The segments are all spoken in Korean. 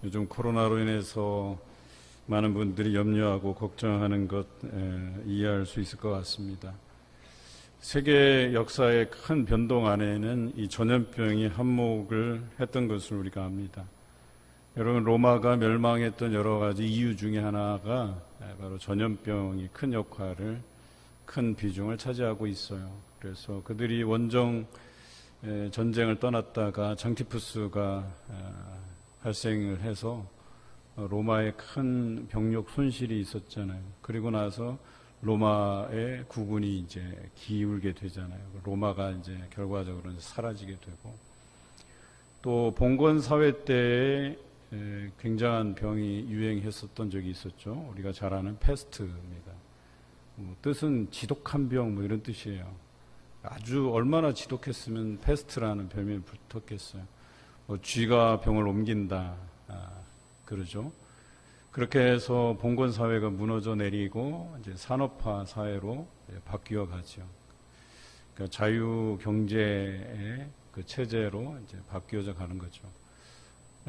요즘 코로나로 인해서 많은 분들이 염려하고 걱정하는 것 이해할 수 있을 것 같습니다. 세계 역사의 큰 변동 안에는 이 전염병이 한몫을 했던 것을 우리가 압니다. 여러분, 로마가 멸망했던 여러 가지 이유 중에 하나가 바로 전염병이 큰 역할을, 큰 비중을 차지하고 있어요. 그래서 그들이 원정 전쟁을 떠났다가 장티푸스가 발생을 해서 로마에 큰 병력 손실이 있었잖아요. 그리고 나서 로마의 국운이 이제 기울게 되잖아요. 로마가 이제 결과적으로는 사라지게 되고, 또 봉건 사회 때에 굉장한 병이 유행했었던 적이 있었죠. 우리가 잘 아는 패스트입니다. 뜻은 지독한 병 이런 뜻이에요. 아주 얼마나 지독했으면 패스트라는 별명이 붙었겠어요. 쥐가 병을 옮긴다 그러죠. 그렇게 해서 봉건 사회가 무너져 내리고 이제 산업화 사회로 바뀌어 가죠. 그러니까 자유 경제의 그 체제로 이제 바뀌어져 가는 거죠.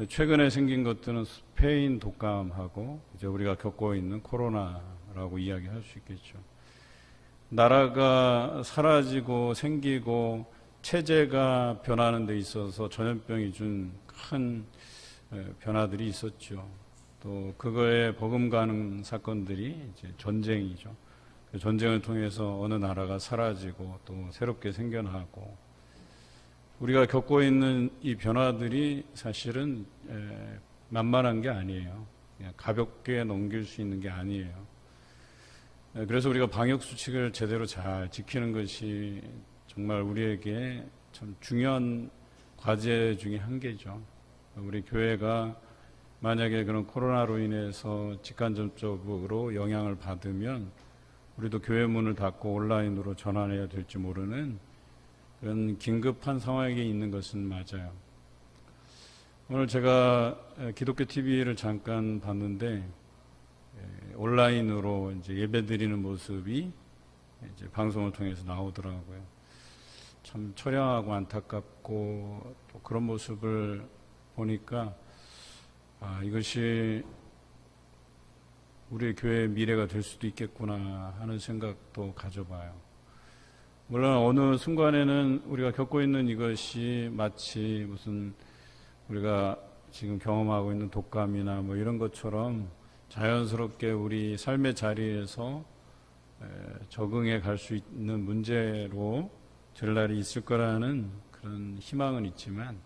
최근에 생긴 것들은 스페인 독감하고 이제 우리가 겪고 있는 코로나라고 이야기할 수 있겠죠. 나라가 사라지고 생기고 체제가 변하는 데 있어서 전염병이 준 큰 변화들이 있었죠. 또 그거에 버금가는 사건들이 이제 전쟁이죠. 그 전쟁을 통해서 어느 나라가 사라지고 또 새롭게 생겨나고, 우리가 겪고 있는 이 변화들이 사실은 만만한 게 아니에요. 그냥 가볍게 넘길 수 있는 게 아니에요. 그래서 우리가 방역 수칙을 제대로 잘 지키는 것이 정말 우리에게 참 중요한 과제 중에 한 개죠. 우리 교회가 만약에 그런 코로나로 인해서 직간접적으로 영향을 받으면 우리도 교회 문을 닫고 온라인으로 전환해야 될지 모르는 그런 긴급한 상황에 있는 것은 맞아요. 오늘 제가 기독교 TV를 잠깐 봤는데 온라인으로 이제 예배드리는 모습이 이제 방송을 통해서 나오더라고요. 참 처량하고 안타깝고, 또 그런 모습을 보니까 이것이 우리 교회의 미래가 될 수도 있겠구나 하는 생각도 가져봐요. 물론 어느 순간에는 우리가 겪고 있는 이것이 마치 무슨 우리가 지금 경험하고 있는 독감이나 이런 것처럼 자연스럽게 우리 삶의 자리에서 적응해 갈 수 있는 문제로 될 날이 있을 거라는 그런 희망은 있지만,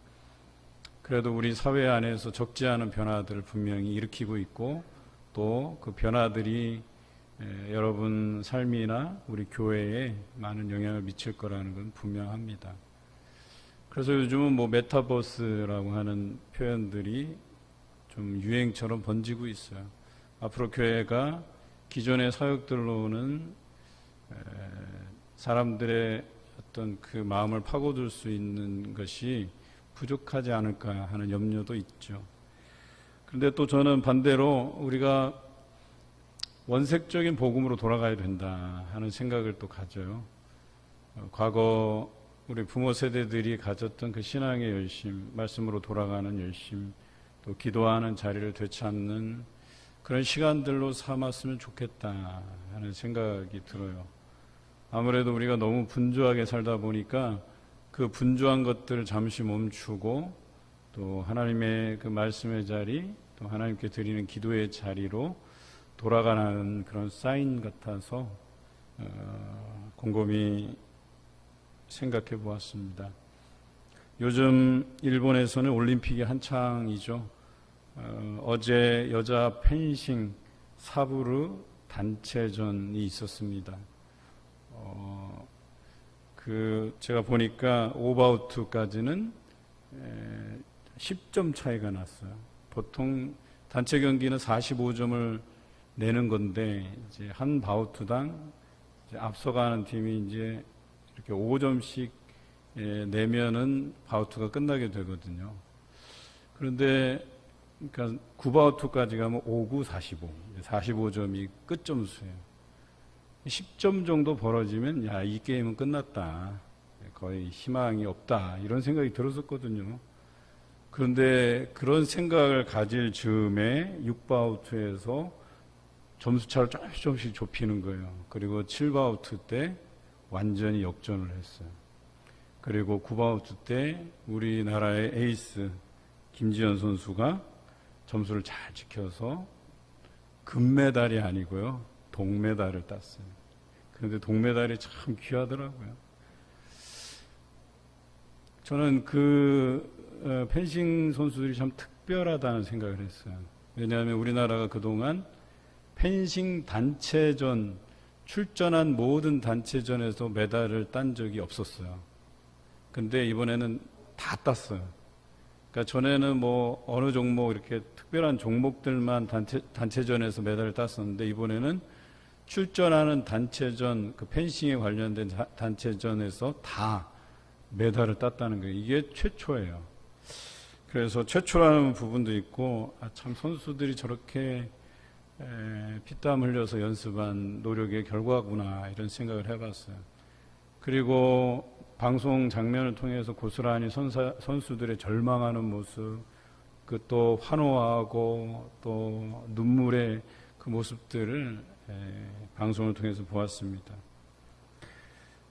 그래도 우리 사회 안에서 적지 않은 변화들을 분명히 일으키고 있고, 또 그 변화들이 여러분 삶이나 우리 교회에 많은 영향을 미칠 거라는 건 분명합니다. 그래서 요즘은 메타버스라고 하는 표현들이 좀 유행처럼 번지고 있어요. 앞으로 교회가 기존의 사역들로는 사람들의 어떤 그 마음을 파고들 수 있는 것이 부족하지 않을까 하는 염려도 있죠. 그런데 또 저는 반대로 우리가 원색적인 복음으로 돌아가야 된다 하는 생각을 또 가져요. 과거 우리 부모 세대들이 가졌던 그 신앙의 열심, 말씀으로 돌아가는 열심, 또 기도하는 자리를 되찾는 그런 시간들로 삼았으면 좋겠다 하는 생각이 들어요. 아무래도 우리가 너무 분주하게 살다 보니까 그 분주한 것들을 잠시 멈추고, 또 하나님의 그 말씀의 자리, 또 하나님께 드리는 기도의 자리로 돌아가는 그런 사인 같아서 곰곰이 생각해 보았습니다. 요즘 일본에서는 올림픽이 한창이죠. 어제 여자 펜싱 사부르 단체전이 있었습니다. 제가 보니까 오버아웃까지는 10점 차이가 났어요. 보통 단체 경기는 45점을 내는 건데, 이제 한 바우트당 이제 앞서가는 팀이 이제 이렇게 5점씩 내면은 바우트가 끝나게 되거든요. 그런데 그러니까 9바우트까지 가면 5, 9, 45, 45점이 끝점수예요. 10점 정도 벌어지면 이 게임은 끝났다, 거의 희망이 없다, 이런 생각이 들었었거든요. 그런데 그런 생각을 가질 즈음에 6바우트에서 점수차를 조금씩 좁히는 거예요. 그리고 7바우트 때 완전히 역전을 했어요. 그리고 9바우트 때 우리나라의 에이스 김지현 선수가 점수를 잘 지켜서 금메달이 아니고요, 동메달을 땄어요. 그런데 동메달이 참 귀하더라고요. 저는 펜싱 선수들이 참 특별하다는 생각을 했어요. 왜냐하면 우리나라가 그동안 펜싱 단체전, 출전한 모든 단체전에서 메달을 딴 적이 없었어요. 근데 이번에는 다 땄어요. 그러니까 전에는 뭐 어느 종목 이렇게 특별한 종목들만 단체전에서 메달을 땄었는데, 이번에는 출전하는 단체전, 그 펜싱에 관련된 단체전에서 다 메달을 땄다는 거예요. 이게 최초예요. 그래서 최초라는 부분도 있고, 참 선수들이 저렇게 피땀 흘려서 연습한 노력의 결과구나, 이런 생각을 해봤어요. 그리고 방송 장면을 통해서 고스란히 선수들의 절망하는 모습, 그 또 환호하고 또 눈물의 그 모습들을 방송을 통해서 보았습니다.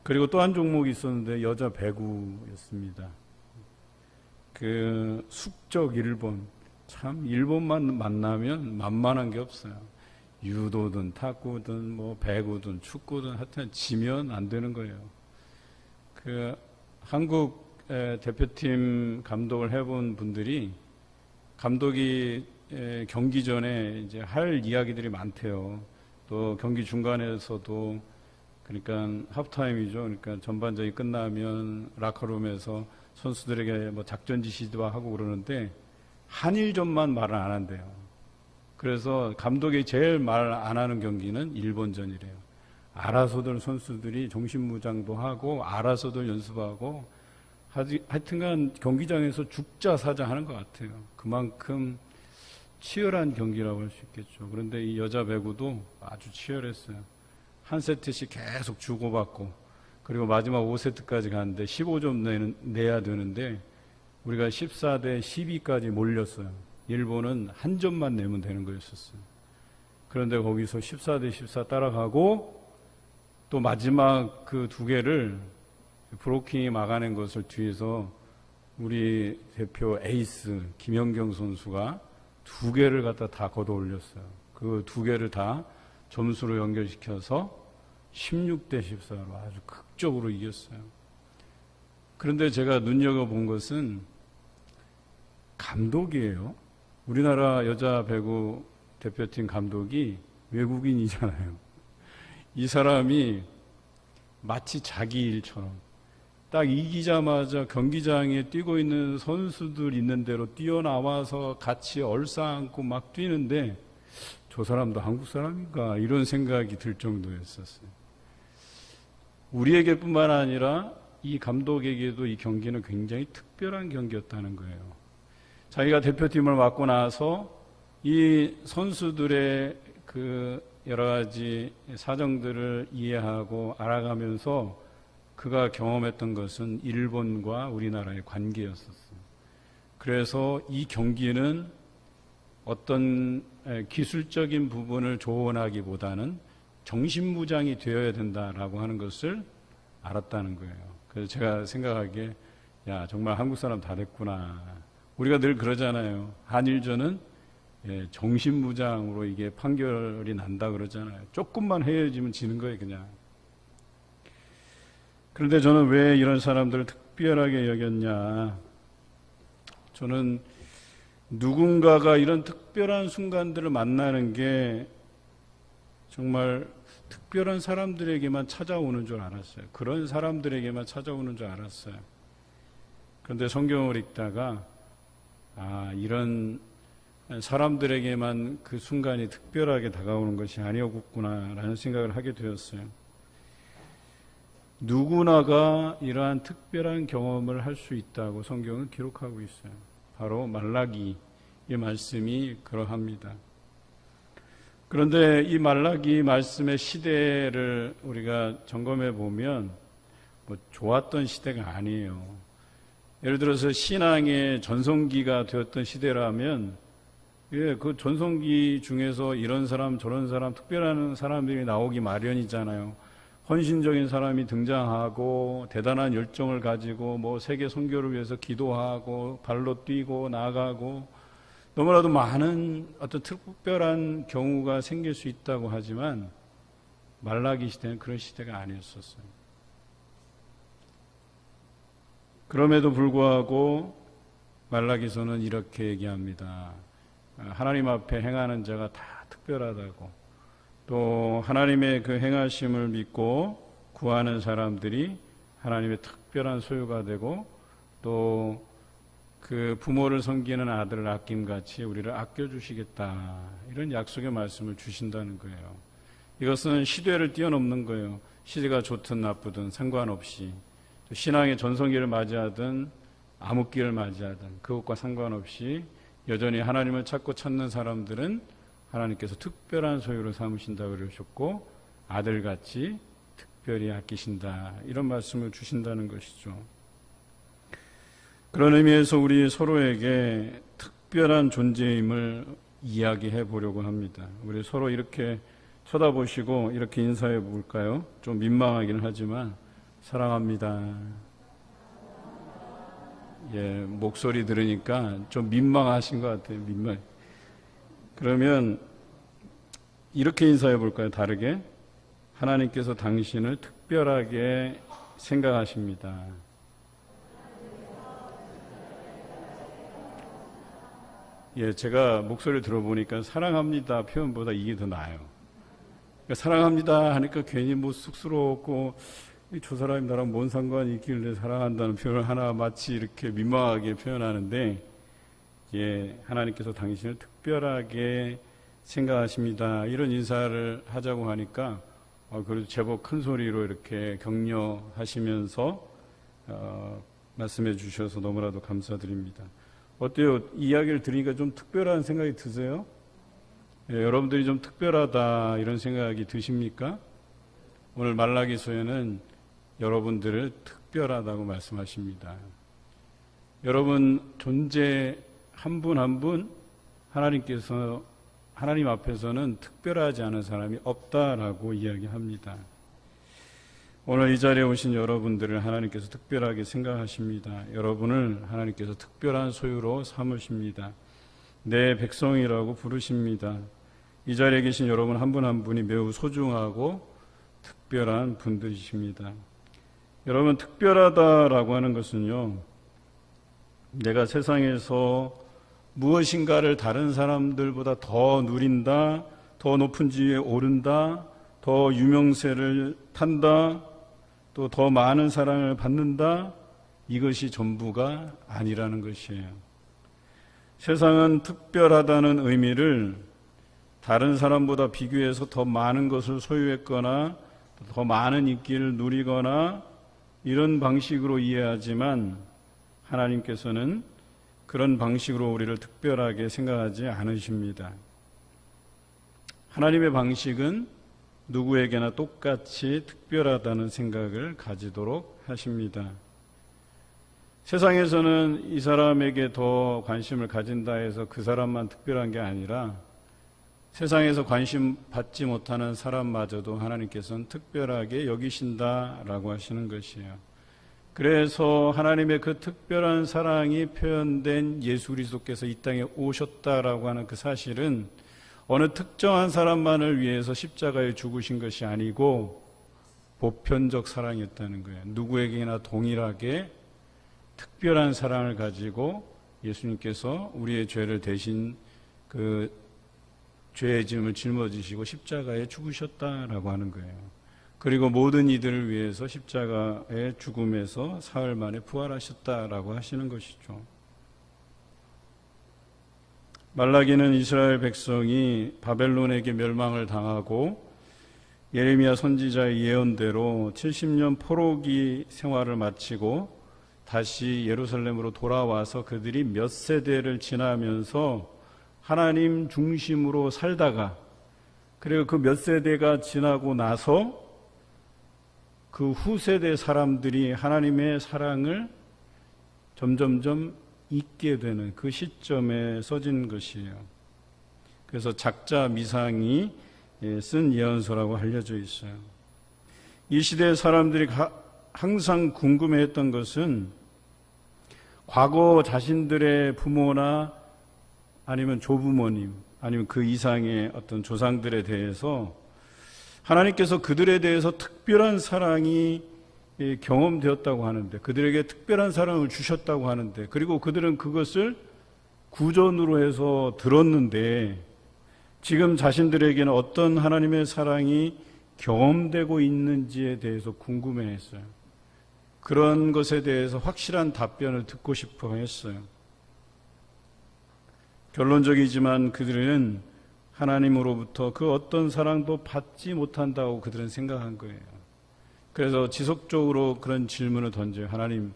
그리고 또 한 종목이 있었는데 여자 배구였습니다. 그 숙적 일본, 참 일본만 만나면 만만한 게 없어요. 유도든 탁구든 뭐 배구든 축구든 하여튼 지면 안 되는 거예요. 그 한국 대표팀 감독을 해본 분들이, 감독이 경기 전에 이제 할 이야기들이 많대요. 또 경기 중간에서도, 그러니까 하프타임이죠. 그러니까 전반전이 끝나면 라커룸에서 선수들에게 뭐 작전 지시도 하고 그러는데 한일전만 말을 안 한대요. 그래서 감독이 제일 말 안 하는 경기는 일본전이래요. 알아서들 선수들이 정신무장도 하고 알아서들 연습하고, 하여튼간 경기장에서 죽자 사자 하는 것 같아요. 그만큼 치열한 경기라고 할 수 있겠죠. 그런데 이 여자 배구도 아주 치열했어요. 한 세트씩 계속 주고받고, 그리고 마지막 5세트까지 갔는데 15점 내야 되는데 우리가 14대 12까지 몰렸어요. 일본은 한 점만 내면 되는 거였었어요. 그런데 거기서 14대 14 따라가고, 또 마지막 그 두 개를 브로킹이 막아낸 것을 뒤에서 우리 대표 에이스 김연경 선수가 두 개를 갖다 다 걷어 올렸어요. 그 두 개를 다 점수로 연결시켜서 16대 14로 아주 극적으로 이겼어요. 그런데 제가 눈여겨본 것은 감독이에요. 우리나라 여자 배구 대표팀 감독이 외국인이잖아요. 이 사람이 마치 자기 일처럼 딱 이기자마자 경기장에 뛰고 있는 선수들 있는 대로 뛰어나와서 같이 얼싸안고 막 뛰는데, 저 사람도 한국 사람인가, 이런 생각이 들 정도였었어요. 우리에게뿐만 아니라 이 감독에게도 이 경기는 굉장히 특별한 경기였다는 거예요. 자기가 대표팀을 맡고 나서 이 선수들의 그 여러 가지 사정들을 이해하고 알아가면서 그가 경험했던 것은 일본과 우리나라의 관계였었어요. 그래서 이 경기는 어떤 기술적인 부분을 조언하기보다는 정신무장이 되어야 된다라고 하는 것을 알았다는 거예요. 그래서 제가 생각하기에, 야, 정말 한국 사람 다 됐구나. 우리가 늘 그러잖아요. 한일전은 정신무장으로 이게 판결이 난다 그러잖아요. 조금만 헤어지면 지는 거예요, 그냥. 그런데 저는 왜 이런 사람들을 특별하게 여겼냐. 저는 누군가가 이런 특별한 순간들을 만나는 게 정말 특별한 사람들에게만 찾아오는 줄 알았어요. 그런 사람들에게만 찾아오는 줄 알았어요. 그런데 성경을 읽다가, 이런 사람들에게만 그 순간이 특별하게 다가오는 것이 아니었구나라는 생각을 하게 되었어요. 누구나가 이러한 특별한 경험을 할 수 있다고 성경은 기록하고 있어요. 바로 말라기의 말씀이 그러합니다. 그런데 이 말라기 말씀의 시대를 우리가 점검해 보면 뭐 좋았던 시대가 아니에요. 예를 들어서 신앙의 전성기가 되었던 시대라면 그 전성기 중에서 이런 사람 저런 사람 특별한 사람들이 나오기 마련이잖아요. 헌신적인 사람이 등장하고 대단한 열정을 가지고 세계 선교를 위해서 기도하고 발로 뛰고 나가고 너무나도 많은 어떤 특별한 경우가 생길 수 있다고 하지만 말라기 시대는 그런 시대가 아니었었어요. 그럼에도 불구하고 말라기서는 이렇게 얘기합니다. 하나님 앞에 행하는 자가 다 특별하다고, 또 하나님의 그 행하심을 믿고 구하는 사람들이 하나님의 특별한 소유가 되고, 또 그 부모를 섬기는 아들을 아낌같이 우리를 아껴주시겠다, 이런 약속의 말씀을 주신다는 거예요. 이것은 시대를 뛰어넘는 거예요. 시대가 좋든 나쁘든 상관없이, 신앙의 전성기를 맞이하든 암흑기를 맞이하든 그것과 상관없이 여전히 하나님을 찾고 찾는 사람들은 하나님께서 특별한 소유를 삼으신다고 그러셨고 아들같이 특별히 아끼신다, 이런 말씀을 주신다는 것이죠. 그런 의미에서 우리 서로에게 특별한 존재임을 이야기해 보려고 합니다. 우리 서로 이렇게 쳐다보시고 이렇게 인사해 볼까요? 좀 민망하기는 하지만 사랑합니다. 예, 목소리 들으니까 좀 민망하신 것 같아요. 민망. 그러면 이렇게 인사해 볼까요? 다르게. 하나님께서 당신을 특별하게 생각하십니다. 예, 제가 목소리를 들어보니까 사랑합니다 표현보다 이게 더 나아요. 그러니까 사랑합니다 하니까 괜히 쑥스러웠고, 저 사람이 나랑 뭔 상관이 있길래 사랑한다는 표현을 하나 마치 이렇게 민망하게 표현하는데, 예, 하나님께서 당신을 특별하게 생각하십니다, 이런 인사를 하자고 하니까 그래도 제법 큰 소리로 이렇게 격려하시면서 말씀해 주셔서 너무나도 감사드립니다. 어때요? 이야기를 들으니까 좀 특별한 생각이 드세요? 예, 여러분들이 좀 특별하다 이런 생각이 드십니까? 오늘 말라기서에는 여러분들을 특별하다고 말씀하십니다. 여러분 존재 한 분 한 분 하나님 앞에서는 특별하지 않은 사람이 없다라고 이야기합니다. 오늘 이 자리에 오신 여러분들을 하나님께서 특별하게 생각하십니다. 여러분을 하나님께서 특별한 소유로 삼으십니다. 내 백성이라고 부르십니다. 이 자리에 계신 여러분 한 분 한 분이 매우 소중하고 특별한 분들이십니다. 여러분, 특별하다라고 하는 것은요, 내가 세상에서 무엇인가를 다른 사람들보다 더 누린다, 더 높은 지위에 오른다, 더 유명세를 탄다, 또 더 많은 사랑을 받는다, 이것이 전부가 아니라는 것이에요. 세상은 특별하다는 의미를 다른 사람보다 비교해서 더 많은 것을 소유했거나 더 많은 인기를 누리거나 이런 방식으로 이해하지만, 하나님께서는 그런 방식으로 우리를 특별하게 생각하지 않으십니다. 하나님의 방식은 누구에게나 똑같이 특별하다는 생각을 가지도록 하십니다. 세상에서는 이 사람에게 더 관심을 가진다 해서 그 사람만 특별한 게 아니라 세상에서 관심 받지 못하는 사람마저도 하나님께서는 특별하게 여기신다라고 하시는 것이에요. 그래서 하나님의 그 특별한 사랑이 표현된 예수 그리스도께서 이 땅에 오셨다라고 하는 그 사실은 어느 특정한 사람만을 위해서 십자가에 죽으신 것이 아니고 보편적 사랑이었다는 거예요. 누구에게나 동일하게 특별한 사랑을 가지고 예수님께서 우리의 죄를 대신 그 죄의 짐을 짊어지시고 십자가에 죽으셨다라고 하는 거예요. 그리고 모든 이들을 위해서 십자가의 죽음에서 사흘 만에 부활하셨다라고 하시는 것이죠. 말라기는 이스라엘 백성이 바벨론에게 멸망을 당하고 예레미야 선지자의 예언대로 70년 포로기 생활을 마치고 다시 예루살렘으로 돌아와서 그들이 몇 세대를 지나면서 하나님 중심으로 살다가, 그리고 그 몇 세대가 지나고 나서 그 후세대 사람들이 하나님의 사랑을 점점점 잊게 되는 그 시점에 써진 것이에요. 그래서 작자 미상이 쓴 예언서라고 알려져 있어요. 이 시대의 사람들이 항상 궁금해했던 것은 과거 자신들의 부모나 아니면 조부모님 아니면 그 이상의 어떤 조상들에 대해서 하나님께서 그들에 대해서 특별한 사랑이 경험되었다고 하는데, 그들에게 특별한 사랑을 주셨다고 하는데, 그리고 그들은 그것을 구전으로 해서 들었는데 지금 자신들에게는 어떤 하나님의 사랑이 경험되고 있는지에 대해서 궁금해했어요. 그런 것에 대해서 확실한 답변을 듣고 싶어 했어요. 결론적이지만 그들은 하나님으로부터 그 어떤 사랑도 받지 못한다고 그들은 생각한 거예요. 그래서 지속적으로 그런 질문을 던져요. 하나님,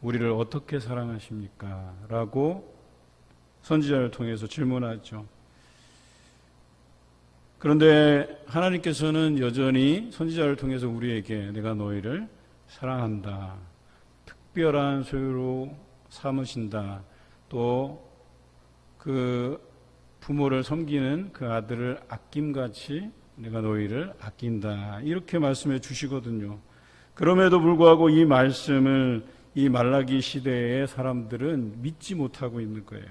우리를 어떻게 사랑하십니까? 라고 선지자를 통해서 질문하죠. 그런데 하나님께서는 여전히 선지자를 통해서 우리에게 내가 너희를 사랑한다, 특별한 소유로 삼으신다, 또 그 부모를 섬기는 그 아들을 아낌같이 내가 너희를 아낀다, 이렇게 말씀해 주시거든요. 그럼에도 불구하고 이 말씀을 이 말라기 시대의 사람들은 믿지 못하고 있는 거예요.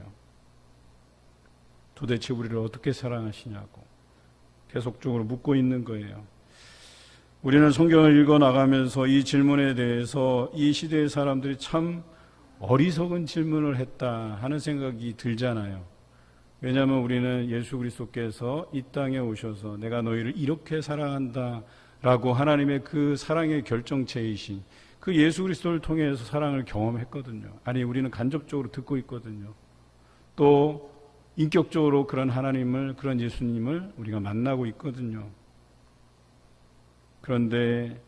도대체 우리를 어떻게 사랑하시냐고 계속적으로 묻고 있는 거예요. 우리는 성경을 읽어 나가면서 이 질문에 대해서 이 시대의 사람들이 참 어리석은 질문을 했다 하는 생각이 들잖아요. 왜냐하면 우리는 예수 그리스도께서 이 땅에 오셔서 내가 너희를 이렇게 사랑한다 라고 하나님의 그 사랑의 결정체이신 그 예수 그리스도를 통해서 사랑을 경험했거든요. 아니, 우리는 간접적으로 듣고 있거든요. 또 인격적으로 그런 하나님을, 그런 예수님을 우리가 만나고 있거든요. 그런데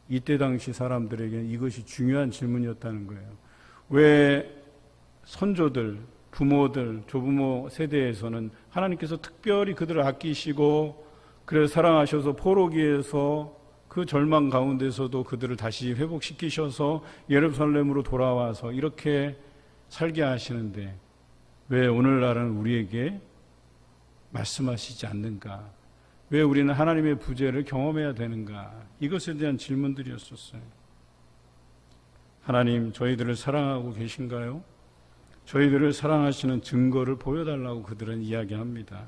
이때 당시 사람들에게 이것이 중요한 질문이었다는 거예요. 왜 선조들, 부모들, 조부모 세대에서는 하나님께서 특별히 그들을 아끼시고 그래서 사랑하셔서 포로기에서 그 절망 가운데서도 그들을 다시 회복시키셔서 예루살렘으로 돌아와서 이렇게 살게 하시는데 왜 오늘날은 우리에게 말씀하시지 않는가? 왜 우리는 하나님의 부재를 경험해야 되는가? 이것에 대한 질문들이었었어요. 하나님, 저희들을 사랑하고 계신가요? 저희들을 사랑하시는 증거를 보여달라고 그들은 이야기합니다.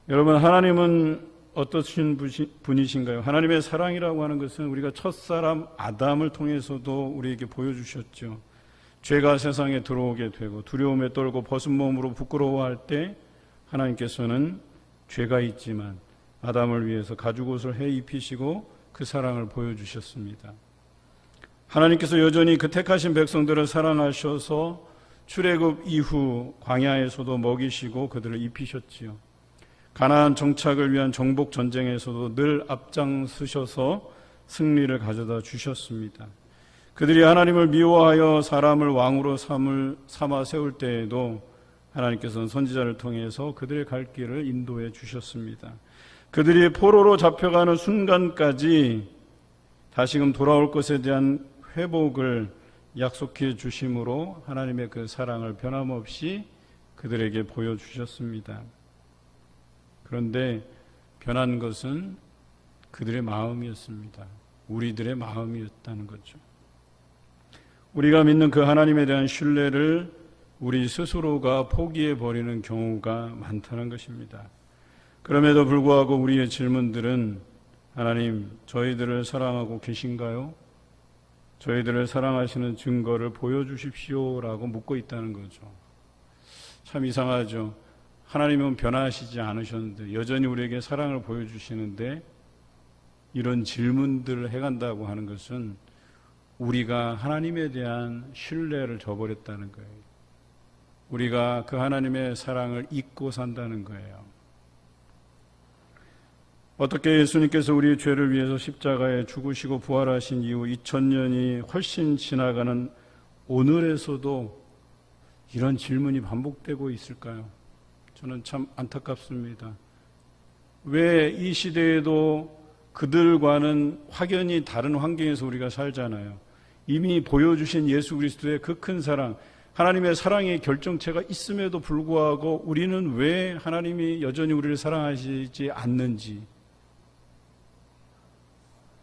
여러분, 하나님은 어떠신 분이신가요? 하나님의 사랑이라고 하는 것은 우리가 첫사람 아담을 통해서도 우리에게 보여주셨죠. 죄가 세상에 들어오게 되고 두려움에 떨고 벗은 몸으로 부끄러워할 때 하나님께서는 죄가 있지만 아담을 위해서 가죽옷을 해 입히시고 그 사랑을 보여주셨습니다. 하나님께서 여전히 그 택하신 백성들을 사랑하셔서 출애굽 이후 광야에서도 먹이시고 그들을 입히셨지요. 가나안 정착을 위한 정복 전쟁에서도 늘 앞장서셔서 승리를 가져다 주셨습니다. 그들이 하나님을 미워하여 사람을 왕으로 삼아 세울 때에도 하나님께서는 선지자를 통해서 그들의 갈 길을 인도해 주셨습니다. 그들이 포로로 잡혀가는 순간까지 다시금 돌아올 것에 대한 회복을 약속해 주심으로 하나님의 그 사랑을 변함없이 그들에게 보여주셨습니다. 그런데 변한 것은 그들의 마음이었습니다. 우리들의 마음이었다는 거죠. 우리가 믿는 그 하나님에 대한 신뢰를 우리 스스로가 포기해버리는 경우가 많다는 것입니다. 그럼에도 불구하고 우리의 질문들은 하나님, 저희들을 사랑하고 계신가요? 저희들을 사랑하시는 증거를 보여주십시오라고 묻고 있다는 거죠. 참 이상하죠. 하나님은 변화하시지 않으셨는데 여전히 우리에게 사랑을 보여주시는데 이런 질문들을 해간다고 하는 것은 우리가 하나님에 대한 신뢰를 저버렸다는 거예요. 우리가 그 하나님의 사랑을 잊고 산다는 거예요. 어떻게 예수님께서 우리의 죄를 위해서 십자가에 죽으시고 부활하신 이후 2000년이 훨씬 지나가는 오늘에서도 이런 질문이 반복되고 있을까요? 저는 참 안타깝습니다. 왜 이 시대에도 그들과는 확연히 다른 환경에서 우리가 살잖아요. 이미 보여주신 예수 그리스도의 그 큰 사랑, 하나님의 사랑의 결정체가 있음에도 불구하고 우리는 왜 하나님이 여전히 우리를 사랑하시지 않는지,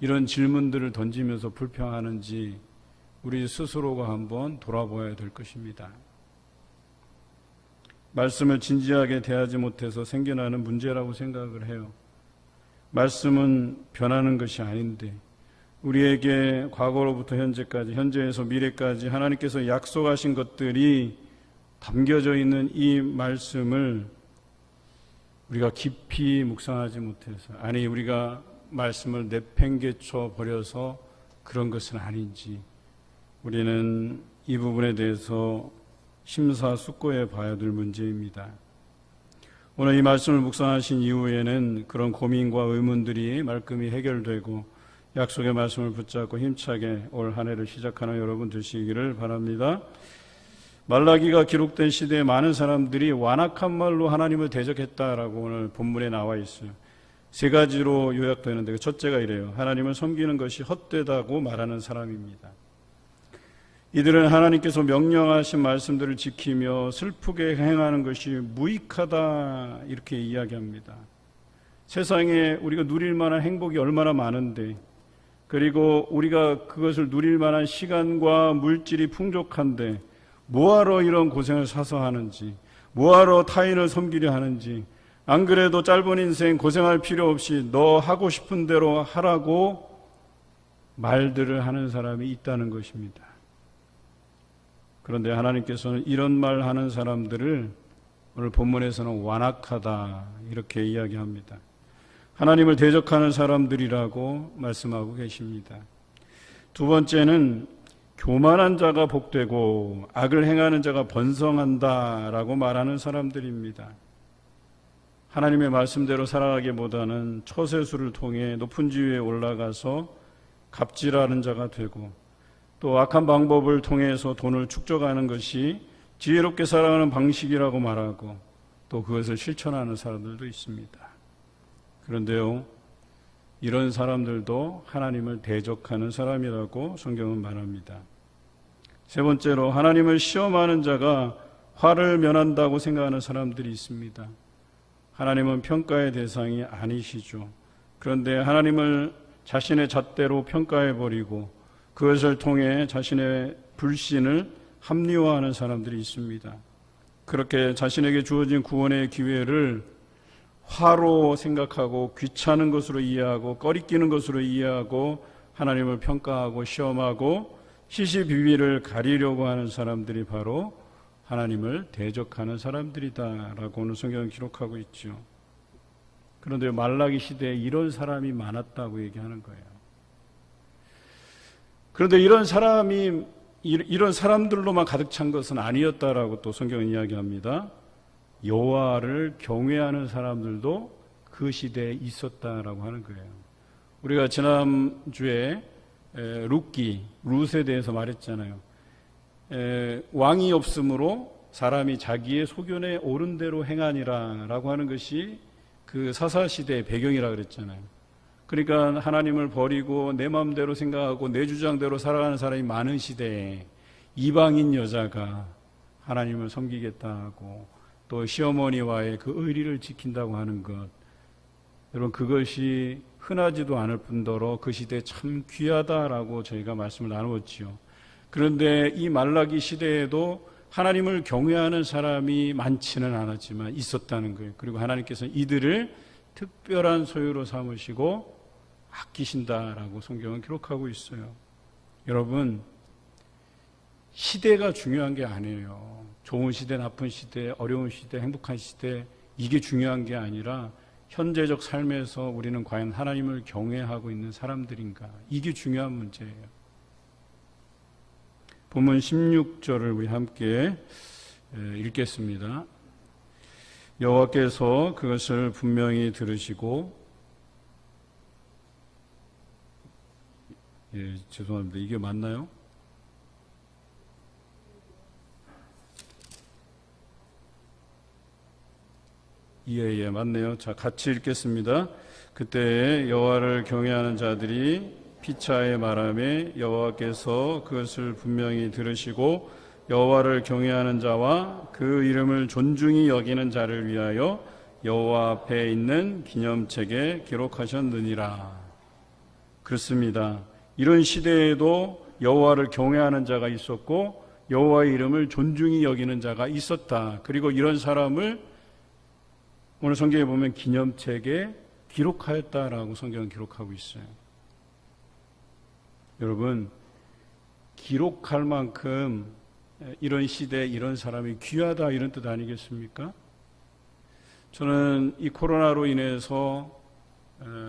이런 질문들을 던지면서 불평하는지 우리 스스로가 한번 돌아봐야 될 것입니다. 말씀을 진지하게 대하지 못해서 생겨나는 문제라고 생각을 해요. 말씀은 변하는 것이 아닌데 우리에게 과거로부터 현재까지, 현재에서 미래까지 하나님께서 약속하신 것들이 담겨져 있는 이 말씀을 우리가 깊이 묵상하지 못해서, 아니 우리가 말씀을 내팽개쳐 버려서 그런 것은 아닌지 우리는 이 부분에 대해서 심사숙고해 봐야 될 문제입니다. 오늘 이 말씀을 묵상하신 이후에는 그런 고민과 의문들이 말끔히 해결되고 약속의 말씀을 붙잡고 힘차게 올 한 해를 시작하는 여러분 되시기를 바랍니다. 말라기가 기록된 시대에 많은 사람들이 완악한 말로 하나님을 대적했다라고 오늘 본문에 나와 있어요. 세 가지로 요약되는데 첫째가 이래요. 하나님을 섬기는 것이 헛되다고 말하는 사람입니다. 이들은 하나님께서 명령하신 말씀들을 지키며 슬프게 행하는 것이 무익하다 이렇게 이야기합니다. 세상에 우리가 누릴 만한 행복이 얼마나 많은데, 그리고 우리가 그것을 누릴 만한 시간과 물질이 풍족한데 뭐하러 이런 고생을 사서 하는지, 뭐하러 타인을 섬기려 하는지, 안 그래도 짧은 인생 고생할 필요 없이 너 하고 싶은 대로 하라고 말들을 하는 사람이 있다는 것입니다. 그런데 하나님께서는 이런 말 하는 사람들을 오늘 본문에서는 완악하다 이렇게 이야기합니다. 하나님을 대적하는 사람들이라고 말씀하고 계십니다. 두 번째는 교만한 자가 복되고 악을 행하는 자가 번성한다라고 말하는 사람들입니다. 하나님의 말씀대로 살아가기보다는 처세술을 통해 높은 지위에 올라가서 갑질하는 자가 되고, 또 악한 방법을 통해서 돈을 축적하는 것이 지혜롭게 살아가는 방식이라고 말하고 또 그것을 실천하는 사람들도 있습니다. 그런데요, 이런 사람들도 하나님을 대적하는 사람이라고 성경은 말합니다. 세 번째로 하나님을 시험하는 자가 화를 면한다고 생각하는 사람들이 있습니다. 하나님은 평가의 대상이 아니시죠. 그런데 하나님을 자신의 잣대로 평가해버리고 그것을 통해 자신의 불신을 합리화하는 사람들이 있습니다. 그렇게 자신에게 주어진 구원의 기회를 화로 생각하고 귀찮은 것으로 이해하고 꺼리끼는 것으로 이해하고 하나님을 평가하고 시험하고 시시비비를 가리려고 하는 사람들이 바로 하나님을 대적하는 사람들이다라고 오늘 성경은 기록하고 있죠. 그런데 말라기 시대에 이런 사람이 많았다고 얘기하는 거예요. 그런데 이런 사람들로만 가득 찬 것은 아니었다라고 또 성경은 이야기합니다. 여호와를 경외하는 사람들도 그 시대에 있었다라고 하는 거예요. 우리가 지난주에 룻에 대해서 말했잖아요. 왕이 없으므로 사람이 자기의 소견에 옳은 대로 행하니라 라고 하는 것이 그 사사시대의 배경이라 그랬잖아요. 그러니까 하나님을 버리고 내 마음대로 생각하고 내 주장대로 살아가는 사람이 많은 시대에 이방인 여자가 하나님을 섬기겠다 하고 또 시어머니와의 그 의리를 지킨다고 하는 것, 여러분 그것이 흔하지도 않을 뿐더러 그 시대에 참 귀하다라고 저희가 말씀을 나누었지요. 그런데 이 말라기 시대에도 하나님을 경외하는 사람이 많지는 않았지만 있었다는 거예요. 그리고 하나님께서는 이들을 특별한 소유로 삼으시고 아끼신다라고 성경은 기록하고 있어요. 여러분, 시대가 중요한 게 아니에요. 좋은 시대, 나쁜 시대, 어려운 시대, 행복한 시대, 이게 중요한 게 아니라 현재적 삶에서 우리는 과연 하나님을 경외하고 있는 사람들인가, 이게 중요한 문제예요. 본문 16절을 우리 함께 읽겠습니다. 여호와께서 그것을 분명히 들으시고, 죄송합니다. 이게 맞나요? 예, 맞네요. 자, 같이 읽겠습니다. 그때 여호와를 경외하는 자들이 피차의 말함에 여호와께서 그것을 분명히 들으시고 여호와를 경외하는 자와 그 이름을 존중히 여기는 자를 위하여 여호와 앞에 있는 기념책에 기록하셨느니라. 그렇습니다. 이런 시대에도 여호와를 경외하는 자가 있었고 여호와의 이름을 존중히 여기는 자가 있었다. 그리고 이런 사람을 오늘 성경에 보면 기념책에 기록하였다라고 성경은 기록하고 있어요. 여러분, 기록할 만큼 이런 시대에 이런 사람이 귀하다 이런 뜻 아니겠습니까? 저는 이 코로나로 인해서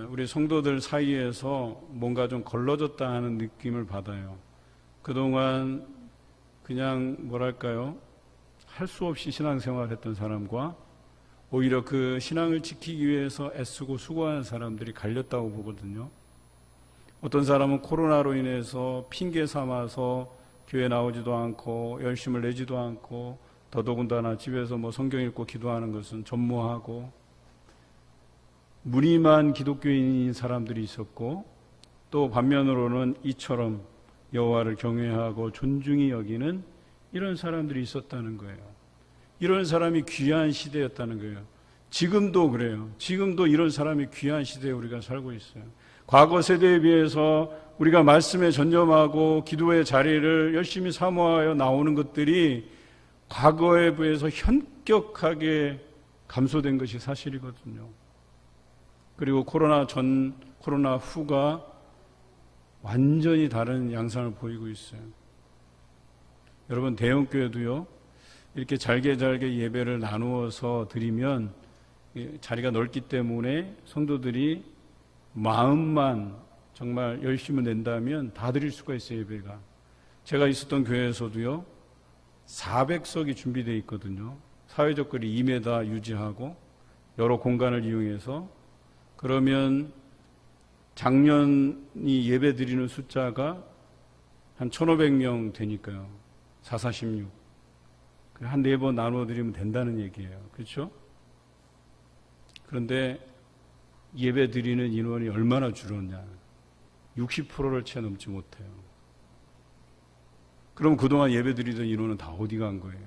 우리 성도들 사이에서 뭔가 좀 걸러졌다 하는 느낌을 받아요. 그동안 그냥 뭐랄까요? 할 수 없이 신앙생활 했던 사람과 오히려 그 신앙을 지키기 위해서 애쓰고 수고하는 사람들이 갈렸다고 보거든요. 어떤 사람은 코로나로 인해서 핑계 삼아서 교회 나오지도 않고 열심을 내지도 않고 더더군다나 집에서 뭐 성경 읽고 기도하는 것은 전무하고 무늬만 기독교인인 사람들이 있었고 또 반면으로는 이처럼 여호와를 경외하고 존중히 여기는 이런 사람들이 있었다는 거예요. 이런 사람이 귀한 시대였다는 거예요. 지금도 그래요. 지금도 이런 사람이 귀한 시대에 우리가 살고 있어요. 과거 세대에 비해서 우리가 말씀에 전념하고 기도의 자리를 열심히 사모하여 나오는 것들이 과거에 비해서 현격하게 감소된 것이 사실이거든요. 그리고 코로나 전, 코로나 후가 완전히 다른 양상을 보이고 있어요. 여러분, 대형교회도요, 이렇게 잘게 예배를 나누어서 드리면 자리가 넓기 때문에 성도들이 마음만 정말 열심히 낸다면 다 드릴 수가 있어요, 예배가. 제가 있었던 교회에서도요, 400석이 준비되어 있거든요. 사회적 거리 2m 유지하고 여러 공간을 이용해서. 그러면 작년이 예배 드리는 숫자가 한 1,500명 되니까요. 446. 한 4번 나누어 드리면 된다는 얘기예요. 그렇죠? 그런데 예배 드리는 인원이 얼마나 줄었냐. 60%를 채 넘지 못해요. 그럼 그동안 예배 드리던 인원은 다 어디 간 거예요?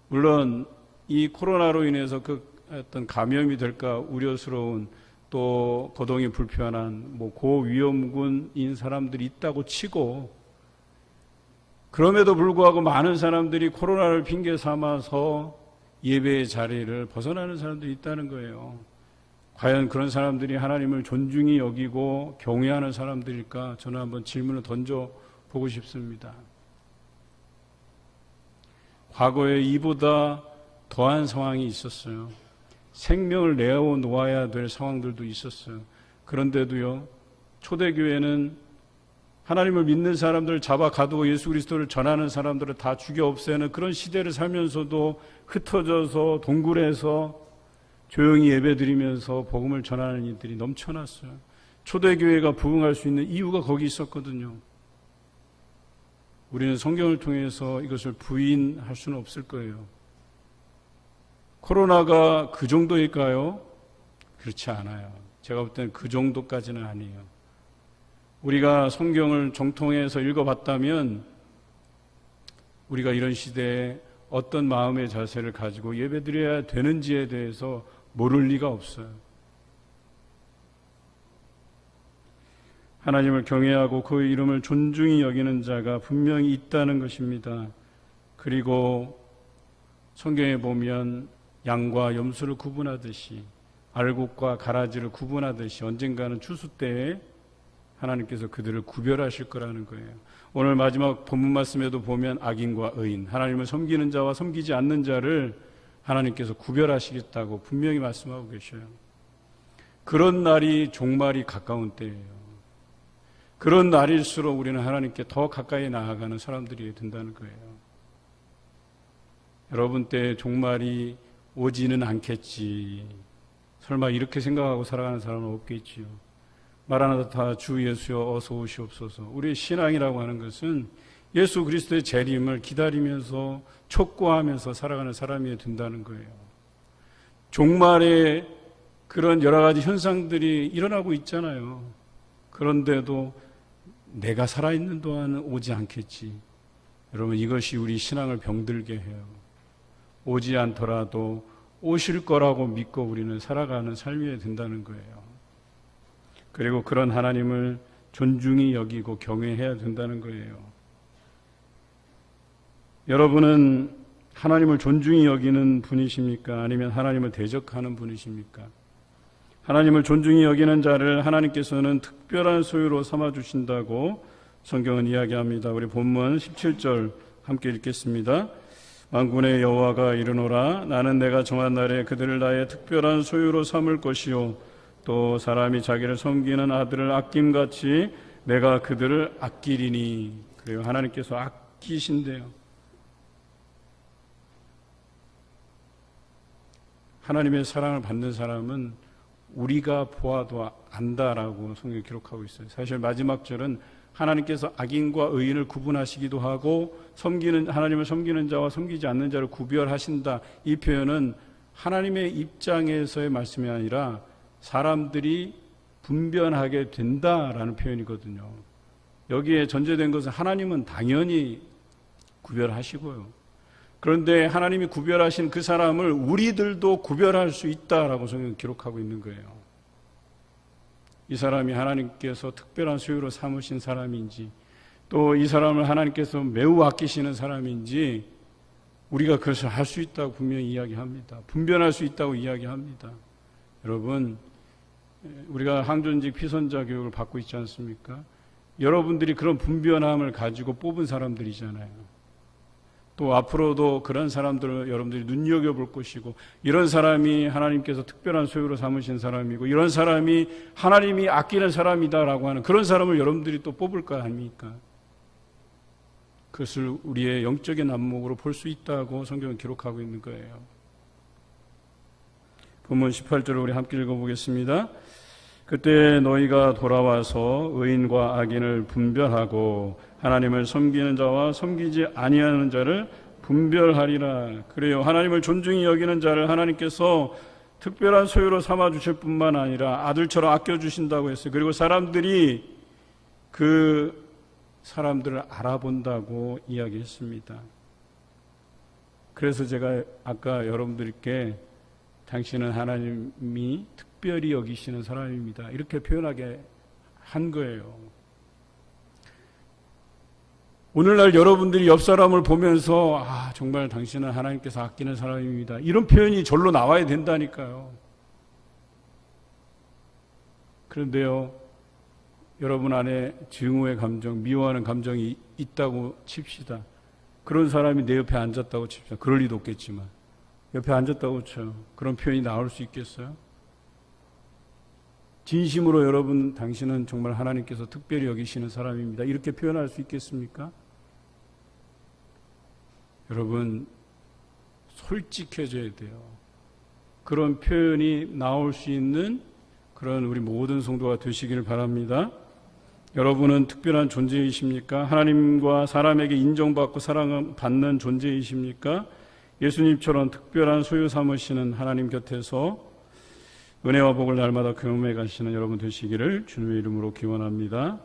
물론 이 코로나로 인해서 그 어떤 감염이 될까 우려스러운 또 거동이 불편한 뭐 고위험군인 사람들이 있다고 치고 그럼에도 불구하고 많은 사람들이 코로나를 핑계 삼아서 예배의 자리를 벗어나는 사람들이 있다는 거예요. 과연 그런 사람들이 하나님을 존중히 여기고 경외하는 사람들일까? 저는 한번 질문을 던져보고 싶습니다. 과거에 이보다 더한 상황이 있었어요. 생명을 내어놓아야 될 상황들도 있었어요. 그런데도요, 초대교회는 하나님을 믿는 사람들을 잡아 가두고 예수 그리스도를 전하는 사람들을 다 죽여 없애는 그런 시대를 살면서도 흩어져서 동굴에서 조용히 예배드리면서 복음을 전하는 이들이 넘쳐났어요. 초대교회가 부흥할 수 있는 이유가 거기 있었거든요. 우리는 성경을 통해서 이것을 부인할 수는 없을 거예요. 코로나가 그 정도일까요? 그렇지 않아요. 제가 볼 때는 그 정도까지는 아니에요. 우리가 성경을 정통해서 읽어봤다면 우리가 이런 시대에 어떤 마음의 자세를 가지고 예배드려야 되는지에 대해서 모를 리가 없어요. 하나님을 경외하고 그 이름을 존중히 여기는 자가 분명히 있다는 것입니다. 그리고 성경에 보면 양과 염소를 구분하듯이 알곡과 가라지를 구분하듯이 언젠가는 추수 때에 하나님께서 그들을 구별하실 거라는 거예요. 오늘 마지막 본문 말씀에도 보면 악인과 의인, 하나님을 섬기는 자와 섬기지 않는 자를 하나님께서 구별하시겠다고 분명히 말씀하고 계셔요. 그런 날이 종말이 가까운 때예요. 그런 날일수록 우리는 하나님께 더 가까이 나아가는 사람들이 된다는 거예요. 여러분 때 종말이 오지는 않겠지. 설마 이렇게 생각하고 살아가는 사람은 없겠지요. 마라나타 주 예수여 어서 오시옵소서. 우리의 신앙이라고 하는 것은 예수 그리스도의 재림을 기다리면서 촉구하면서 살아가는 사람이 된다는 거예요. 종말에 그런 여러 가지 현상들이 일어나고 있잖아요. 그런데도 내가 살아있는 동안은 오지 않겠지. 여러분, 이것이 우리 신앙을 병들게 해요. 오지 않더라도 오실 거라고 믿고 우리는 살아가는 삶이 된다는 거예요. 그리고 그런 하나님을 존중히 여기고 경외해야 된다는 거예요. 여러분은 하나님을 존중히 여기는 분이십니까? 아니면 하나님을 대적하는 분이십니까? 하나님을 존중히 여기는 자를 하나님께서는 특별한 소유로 삼아주신다고 성경은 이야기합니다. 우리 본문 17절 함께 읽겠습니다. 만군의 여호와가 이르노라. 나는 내가 정한 날에 그들을 나의 특별한 소유로 삼을 것이요 또 사람이 자기를 섬기는 아들을 아낌같이 내가 그들을 아끼리니. 그래요. 하나님께서 아끼신대요. 하나님의 사랑을 받는 사람은 우리가 보아도 안다라고 성경에 기록하고 있어요. 사실 마지막 절은 하나님께서 악인과 의인을 구분하시기도 하고 하나님을 섬기는 자와 섬기지 않는 자를 구별하신다. 이 표현은 하나님의 입장에서의 말씀이 아니라 사람들이 분별하게 된다라는 표현이거든요. 여기에 전제된 것은 하나님은 당연히 구별하시고요. 그런데 하나님이 구별하신 그 사람을 우리들도 구별할 수 있다라고 성경은 기록하고 있는 거예요. 이 사람이 하나님께서 특별한 소유로 삼으신 사람인지, 또 이 사람을 하나님께서 매우 아끼시는 사람인지 우리가 그것을 할 수 있다고 분명히 이야기합니다. 분별할 수 있다고 이야기합니다. 여러분, 우리가 항존직 피선자 교육을 받고 있지 않습니까? 여러분들이 그런 분별함을 가지고 뽑은 사람들이잖아요. 또 앞으로도 그런 사람들을 여러분들이 눈여겨볼 것이고, 이런 사람이 하나님께서 특별한 소유로 삼으신 사람이고, 이런 사람이 하나님이 아끼는 사람이다라고 하는 그런 사람을 여러분들이 또 뽑을 거 아닙니까? 그것을 우리의 영적인 안목으로 볼 수 있다고 성경은 기록하고 있는 거예요. 본문 18절을 우리 함께 읽어보겠습니다. 그때 너희가 돌아와서 의인과 악인을 분별하고 하나님을 섬기는 자와 섬기지 아니하는 자를 분별하리라. 그래요. 하나님을 존중히 여기는 자를 하나님께서 특별한 소유로 삼아주실 뿐만 아니라 아들처럼 아껴주신다고 했어요. 그리고 사람들이 그 사람들을 알아본다고 이야기했습니다. 그래서 제가 아까 여러분들께 당신은 하나님이 특별히 여기시는 사람입니다, 이렇게 표현하게 한 거예요. 오늘날 여러분들이 옆 사람을 보면서 정말 당신은 하나님께서 아끼는 사람입니다, 이런 표현이 절로 나와야 된다니까요. 그런데요, 여러분 안에 증오의 감정, 미워하는 감정이 있다고 칩시다. 그런 사람이 내 옆에 앉았다고 칩시다. 그럴 리도 없겠지만 옆에 앉았다고 쳐요. 그런 표현이 나올 수 있겠어요? 진심으로 여러분, 당신은 정말 하나님께서 특별히 여기시는 사람입니다, 이렇게 표현할 수 있겠습니까? 여러분, 솔직해져야 돼요. 그런 표현이 나올 수 있는 그런 우리 모든 성도가 되시기를 바랍니다. 여러분은 특별한 존재이십니까? 하나님과 사람에게 인정받고 사랑받는 존재이십니까? 예수님처럼 특별한 소유 삼으시는 하나님 곁에서 은혜와 복을 날마다 경험해 가시는 여러분 되시기를 주님의 이름으로 기원합니다.